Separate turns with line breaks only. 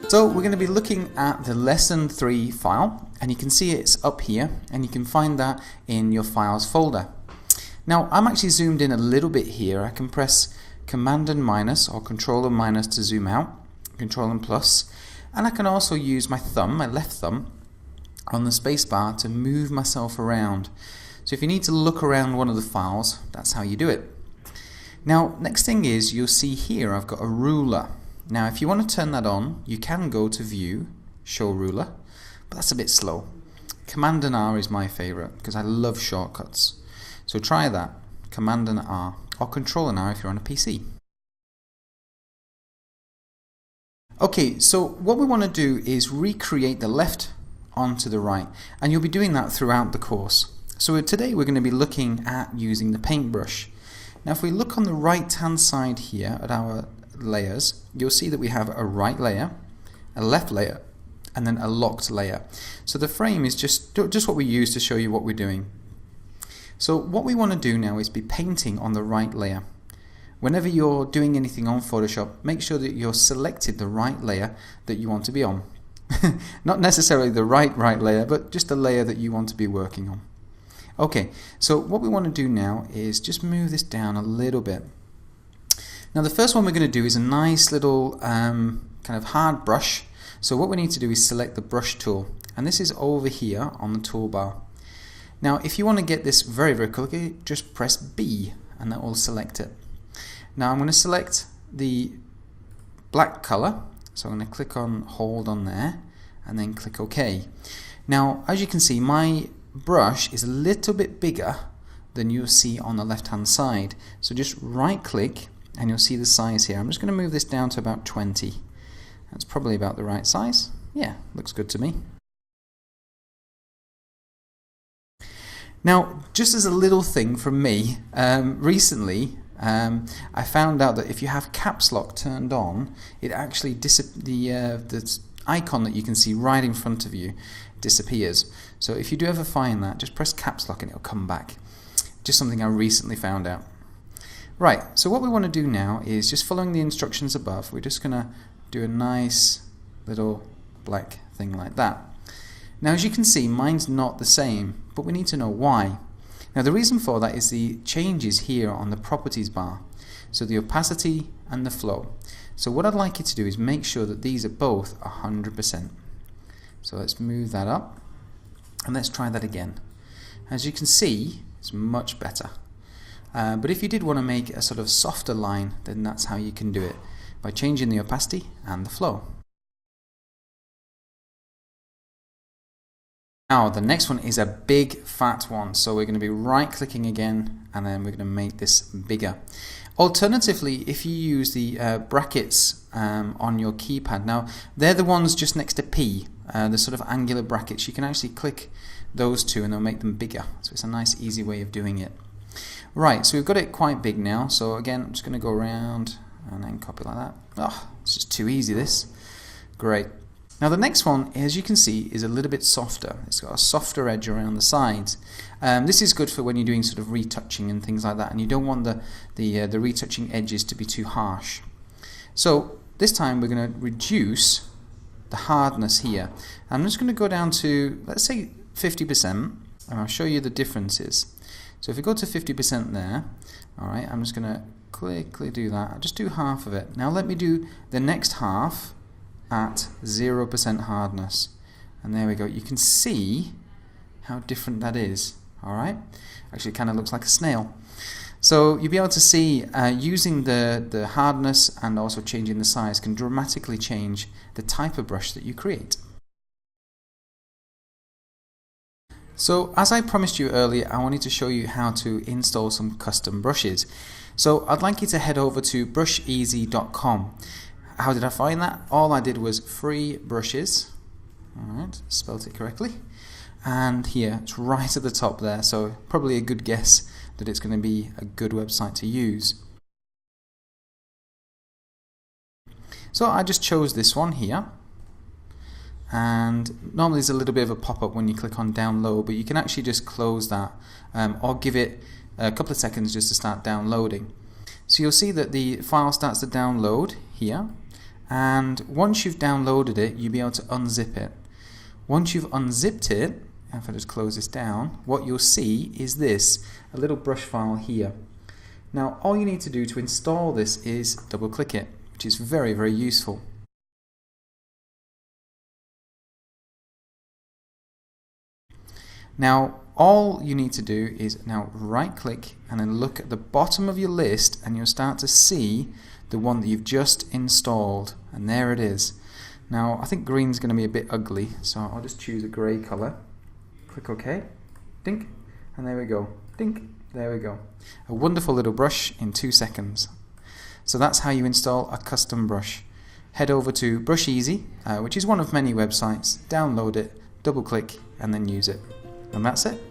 So we're going to be looking at the lesson 3 file, and you can see it's up here, and you can find that in your files folder. Now I'm actually zoomed in a little bit here. I can press Command and minus or Control and minus to zoom out, Control and plus, and I can also use my thumb, my left thumb, on the spacebar to move myself around. So if you need to look around one of the files, that's how you do it. Now next thing is, you'll see here I've got a ruler. Now if you want to turn that on, you can go to View, Show Ruler, but that's a bit slow. Command and R is my favorite because I love shortcuts. So try that, Command and R, or Control and R if you're on a PC. Okay, so what we want to do is recreate the left onto the right, and you'll be doing that throughout the course. So today we're going to be looking at using the paintbrush. Now if we look on the right hand side here at our layers, you'll see that we have a right layer, a left layer, and then a locked layer. So the frame is just what we use to show you what we're doing. So what we want to do now is be painting on the right layer. Whenever you're doing anything on Photoshop, make sure that you're selected the right layer that you want to be on. Not necessarily the right layer, but just the layer that you want to be working on. Okay, so what we want to do now is just move this down a little bit. Now the first one we're going to do is a nice little kind of hard brush. So what we need to do is select the brush tool, and this is over here on the toolbar. Now if you want to get this very quickly, just press B and that will select it. Now I'm going to select the black color, so I'm going to click on hold on there and then click OK. Now as you can see, my brush is a little bit bigger than you'll see on the left hand side, so just right click and you'll see the size here. I'm just going to move this down to about 20. That's probably about the right size. Yeah, looks good to me. Now, just as a little thing from me, recently I found out that if you have caps lock turned on, it actually the icon that you can see right in front of you disappears. So if you do ever find that, just press caps lock and it'll come back. Just something I recently found out. Right, so what we want to do now is, just following the instructions above, we're just going to do a nice little black thing like that. Now as you can see, mine's not the same, but we need to know why. Now the reason for that is the changes here on the properties bar, so the opacity and the flow. So what I'd like you to do is make sure that these are both 100%. So let's move that up and let's try that again. As you can see, it's much better. But if you did want to make a sort of softer line, then that's how you can do it, by changing the opacity and the flow. Now the next one is a big fat one, so we're going to be right clicking again and then we're going to make this bigger. Alternatively, if you use the brackets on your keypad, now they're the ones just next to P, the sort of angular brackets, you can actually click those two and they'll make them bigger. So it's a nice easy way of doing it. Right, so we've got it quite big now, so again I'm just going to go around and then copy like that. Oh, it's just too easy this. Great. Now the next one, as you can see, is a little bit softer. It's got a softer edge around the sides. This is good for when you're doing sort of retouching and things like that, and you don't want the retouching edges to be too harsh. So this time we're going to reduce the hardness here. I'm just going to go down to, let's say, 50%, and I'll show you the differences. So if we go to 50% there, alright, I'm just going to quickly do that. I'll just do half of it. Now let me do the next half at 0% hardness. And there we go. You can see how different that is. Alright? Actually, it kind of looks like a snail. So you'll be able to see using the hardness and also changing the size can dramatically change the type of brush that you create. So as I promised you earlier, I wanted to show you how to install some custom brushes. So I'd like you to head over to brusheasy.com. How did I find that? All I did was free brushes. Alright, spelled it correctly. And here, it's right at the top there, so probably a good guess that it's going to be a good website to use. So I just chose this one here. And normally there's a little bit of a pop-up when you click on download, but you can actually just close that or give it a couple of seconds just to start downloading. So you'll see that the file starts to download here, and once you've downloaded it, you'll be able to unzip it. Once you've unzipped it, if I just close this down, what you'll see is this, a little brush file here. Now all you need to do to install this is double click it, which is very, very useful. Now all you need to do is now right click and then look at the bottom of your list, and you'll start to see the one that you've just installed, and there it is. Now I think green's going to be a bit ugly, so I'll just choose a grey colour. Click OK, dink, and there we go, dink, there we go. A wonderful little brush in 2 seconds. So that's how you install a custom brush. Head over to Brush Easy, which is one of many websites, download it, double click, and then use it. And that's it.